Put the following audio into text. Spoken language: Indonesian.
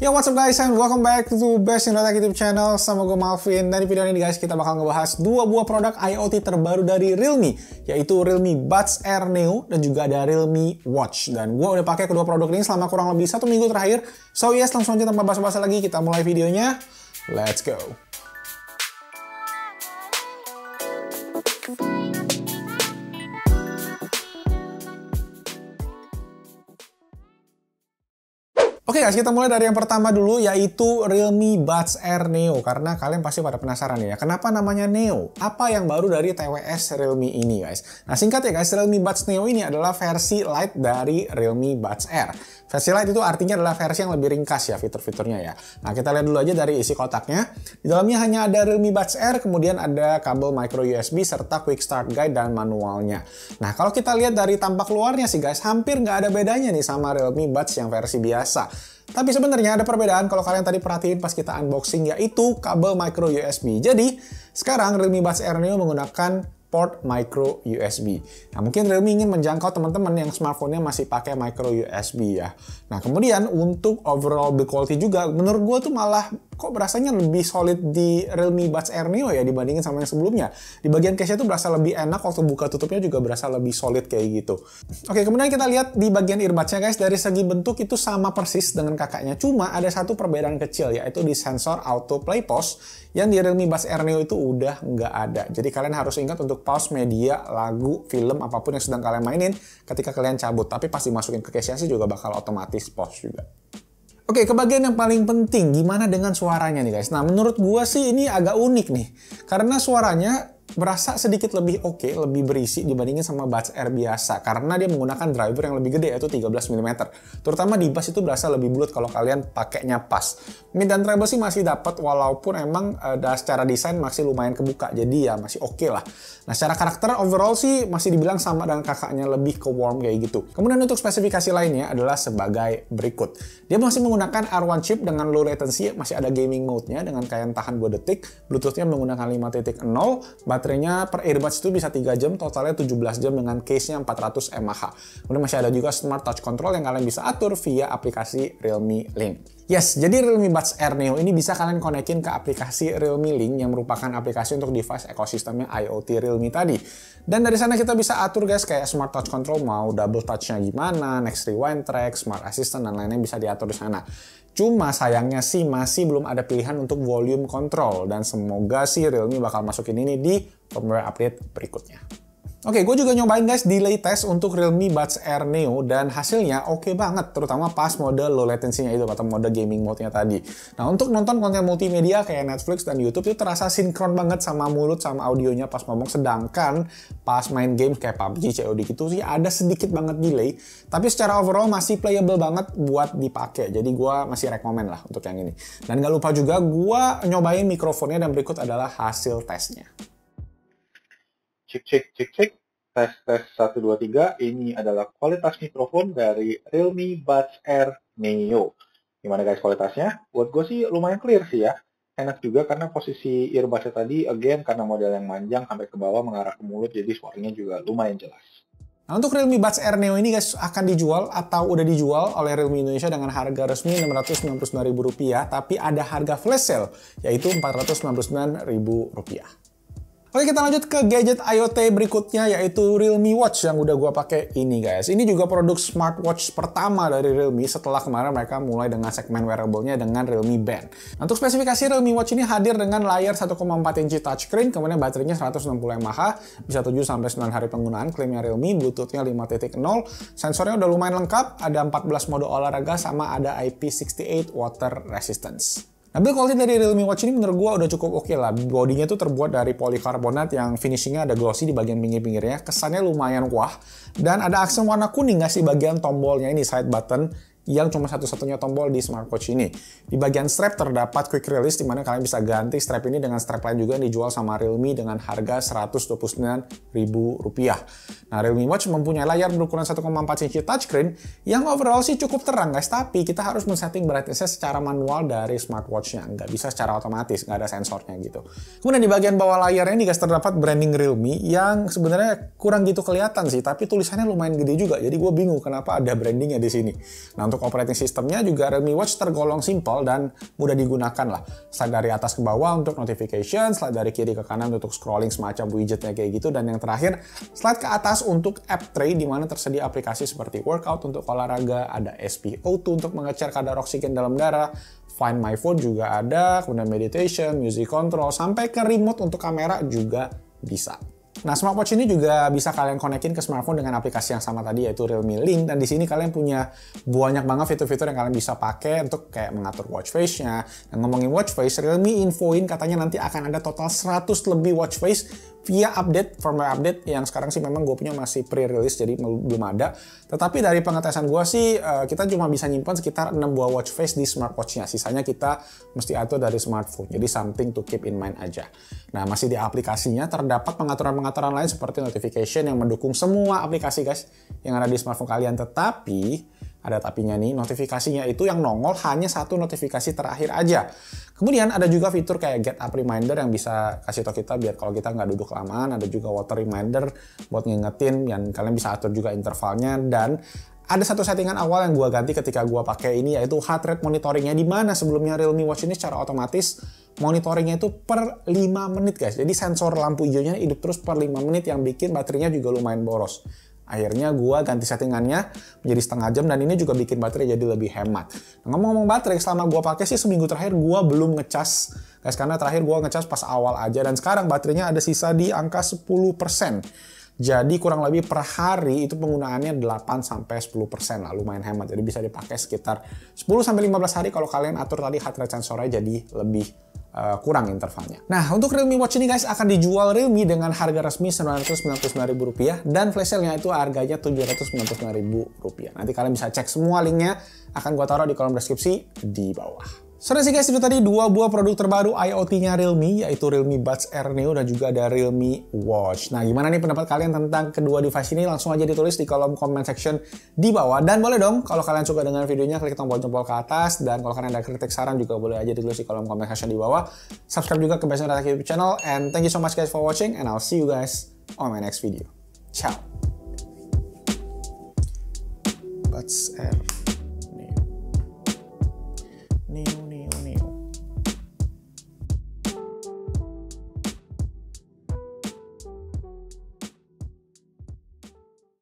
Yo, what's up guys, and welcome back to Best in Tech YouTube channel. Sama gue Malvin. Dan di video ini guys, kita bakal ngebahas dua buah produk IoT terbaru dari Realme, yaitu Realme Buds Air Neo dan juga ada Realme Watch. Dan gue udah pakai kedua produk ini selama kurang lebih 1 minggu terakhir. So yes, langsung aja tanpa basa-basi lagi, kita mulai videonya. Let's go. Oke guys, kita mulai dari yang pertama dulu, yaitu Realme Buds Air Neo. Karena kalian pasti pada penasaran ya, kenapa namanya Neo? Apa yang baru dari TWS Realme ini guys? Nah singkat ya guys, Realme Buds Neo ini adalah versi Lite dari Realme Buds Air. Versi Lite itu artinya adalah versi yang lebih ringkas ya fitur-fiturnya ya. Nah kita lihat dulu aja dari isi kotaknya. Di dalamnya hanya ada Realme Buds Air, kemudian ada kabel micro USB, serta quick start guide dan manualnya. Nah kalau kita lihat dari tampak luarnya sih guys, hampir nggak ada bedanya nih sama Realme Buds yang versi biasa. Tapi sebenarnya ada perbedaan kalau kalian tadi perhatiin pas kita unboxing, yaitu kabel micro USB. Jadi sekarang Realme Buds Air Neo menggunakan port micro USB. Nah mungkin Realme ingin menjangkau teman-teman yang smartphone-nya masih pakai micro USB ya. Nah kemudian untuk overall build quality juga, menurut gue tuh malah kok berasanya lebih solid di Realme Buds Air Neo ya dibandingin sama yang sebelumnya. Di bagian case-nya tuh berasa lebih enak, waktu buka tutupnya juga berasa lebih solid kayak gitu. Oke, kemudian kita lihat di bagian earbuds-nya guys, dari segi bentuk itu sama persis dengan kakaknya, cuma ada satu perbedaan kecil, yaitu di sensor auto play pause yang di Realme Buds Air Neo itu udah nggak ada. Jadi kalian harus ingat untuk pause media, lagu, film, apapun yang sedang kalian mainin ketika kalian cabut. Tapi pas dimasukin ke case-nya sih juga bakal otomatis pause juga. Oke, ke bagian yang paling penting, gimana dengan suaranya nih guys? Nah, menurut gua sih ini agak unik nih. Karena suaranya berasa sedikit lebih oke, lebih berisi dibandingin sama Buds Air biasa. Karena dia menggunakan driver yang lebih gede, yaitu 13 mm. Terutama di bass itu berasa lebih bulat kalau kalian pakainya pas. Mid dan treble sih masih dapat, walaupun emang secara desain masih lumayan kebuka. Jadi ya masih oke lah. Nah, secara karakter overall sih masih dibilang sama dengan kakaknya, lebih ke warm kayak gitu. Kemudian untuk spesifikasi lainnya adalah sebagai berikut. Dia masih menggunakan R1 chip dengan low latency, masih ada gaming mode-nya dengan kayak tahan 2 detik, Bluetooth-nya menggunakan 5.0, baterainya per earbuds itu bisa 3 jam, totalnya 17 jam dengan case-nya 400 mAh. Kemudian masih ada juga smart touch control yang kalian bisa atur via aplikasi Realme Link. Yes, jadi Realme Buds Air Neo ini bisa kalian konekin ke aplikasi Realme Link yang merupakan aplikasi untuk device ekosistemnya IoT Realme tadi. Dan dari sana kita bisa atur guys kayak smart touch control, mau double touch-nya gimana, next rewind track, smart assistant, dan lainnya bisa diatur di sana. Cuma sayangnya sih masih belum ada pilihan untuk volume control, dan semoga sih Realme bakal masukin ini di firmware update berikutnya. Oke, gue juga nyobain guys delay test untuk Realme Buds Air Neo dan hasilnya oke banget, terutama pas mode low latency-nya itu atau mode gaming mode-nya tadi. Nah, untuk nonton konten multimedia kayak Netflix dan YouTube itu terasa sinkron banget sama mulut sama audionya pas ngomong, sedangkan pas main game kayak PUBG, COD gitu sih ada sedikit banget delay, tapi secara overall masih playable banget buat dipakai. Jadi gue masih rekomen lah untuk yang ini. Dan gak lupa juga gue nyobain mikrofonnya dan berikut adalah hasil tesnya. Cek. Tes 1, 2, 3. Ini adalah kualitas mikrofon dari Realme Buds Air Neo. Gimana guys kualitasnya? Buat gue sih lumayan clear sih ya. Enak juga karena posisi earbudsnya tadi, again karena model yang manjang sampai ke bawah mengarah ke mulut, jadi suaranya juga lumayan jelas. Nah, untuk Realme Buds Air Neo ini guys akan dijual atau udah dijual oleh Realme Indonesia dengan harga resmi Rp699.000, tapi ada harga flash sale yaitu Rp499.000. Oke, kita lanjut ke gadget IoT berikutnya, yaitu Realme Watch yang udah gua pakai ini guys. Ini juga produk smartwatch pertama dari Realme setelah kemarin mereka mulai dengan segmen wearable-nya dengan Realme Band. Nah, untuk spesifikasi Realme Watch ini hadir dengan layar 1,4 inci touchscreen, kemudian baterainya 160 mAh, bisa 7-9 hari penggunaan, klaimnya Realme, Bluetooth-nya 5.0, sensornya udah lumayan lengkap, ada 14 mode olahraga, sama ada IP68 water resistance. Nah, build quality dari Realme Watch ini menurut gue udah cukup oke lah. Bodinya tuh terbuat dari polikarbonat yang finishingnya ada glossy di bagian pinggir-pinggirnya. Kesannya lumayan wah. Dan ada aksen warna kuning nggak sih bagian tombolnya ini, side button, yang cuma satu-satunya tombol di smartwatch ini. Di bagian strap terdapat quick release, di mana kalian bisa ganti strap ini dengan strap lain juga yang dijual sama Realme dengan harga Rp129.000. Nah, Realme Watch mempunyai layar berukuran 1,4 inci touchscreen yang overall sih cukup terang guys, tapi kita harus men-setting brightness-nya secara manual dari smartwatch-nya, nggak bisa secara otomatis, nggak ada sensornya gitu. Kemudian di bagian bawah layarnya ini guys terdapat branding Realme yang sebenarnya kurang gitu kelihatan sih, tapi tulisannya lumayan gede juga, jadi gue bingung kenapa ada brandingnya di sini. Nah, untuk operating systemnya juga Realme Watch tergolong simple dan mudah digunakan lah. Slide dari atas ke bawah untuk notification, slide dari kiri ke kanan untuk scrolling semacam widgetnya kayak gitu, dan yang terakhir slide ke atas untuk app tray di mana tersedia aplikasi seperti workout untuk olahraga, ada SpO2 untuk mengecek kadar oksigen dalam darah, Find My Phone juga ada, kemudian meditation, music control, sampai ke remote untuk kamera juga bisa. Nah, smartwatch ini juga bisa kalian konekin ke smartphone dengan aplikasi yang sama tadi, yaitu Realme Link. Dan di sini kalian punya banyak banget fitur-fitur yang kalian bisa pakai untuk kayak mengatur watch face-nya. Dan ngomongin watch face, Realme infoin katanya nanti akan ada total 100 lebih watch face via update, firmware update, yang sekarang sih memang gue punya masih pre-release, jadi belum ada. Tetapi dari pengetesan gue sih, kita cuma bisa nyimpan sekitar 6 buah watch face di smartwatch-nya. Sisanya kita mesti atur dari smartphone, jadi something to keep in mind aja. Nah, masih di aplikasinya terdapat pengaturan-pengaturan lain seperti notification yang mendukung semua aplikasi guys yang ada di smartphone kalian. Tetapi, ada tapinya nih, notifikasinya itu yang nongol hanya satu notifikasi terakhir aja. Kemudian ada juga fitur kayak get up reminder yang bisa kasih tau kita biar kalau kita nggak duduk kelamaan. Ada juga water reminder buat ngingetin, dan kalian bisa atur juga intervalnya. Dan ada satu settingan awal yang gue ganti ketika gue pakai ini, yaitu heart rate monitoringnya, di mana sebelumnya Realme Watch ini secara otomatis monitoringnya itu per 5 menit guys. Jadi sensor lampu hijaunya hidup terus per 5 menit yang bikin baterainya juga lumayan boros. Akhirnya gue ganti settingannya menjadi setengah jam, dan ini juga bikin baterai jadi lebih hemat. Nah, ngomong-ngomong baterai, selama gue pakai sih seminggu terakhir gue belum ngecas guys, karena terakhir gue ngecas pas awal aja, dan sekarang baterainya ada sisa di angka 10%. Jadi kurang lebih per hari itu penggunaannya 8-10% lah, lumayan hemat. Jadi bisa dipakai sekitar 10-15 hari kalau kalian atur tadi heart rate sensornya jadi lebih kurang intervalnya. Nah, untuk Realme Watch ini guys akan dijual Realme dengan harga resmi Rp999.000 dan flash sale-nya itu harganya Rp799.000. Nanti kalian bisa cek semua linknya, akan gua taruh di kolom deskripsi di bawah. Sudah sih guys, itu tadi dua buah produk terbaru IoT-nya Realme, yaitu Realme Buds Air Neo dan juga ada Realme Watch. Nah, gimana nih pendapat kalian tentang kedua device ini? Langsung aja ditulis di kolom comment section di bawah. Dan boleh dong, kalau kalian suka dengan videonya, klik tombol jempol ke atas. Dan kalau kalian ada kritik saran juga boleh aja ditulis di kolom comment section di bawah. Subscribe juga ke Best Data YouTube channel. And thank you so much guys for watching, and I'll see you guys on my next video. Ciao. Buds Air.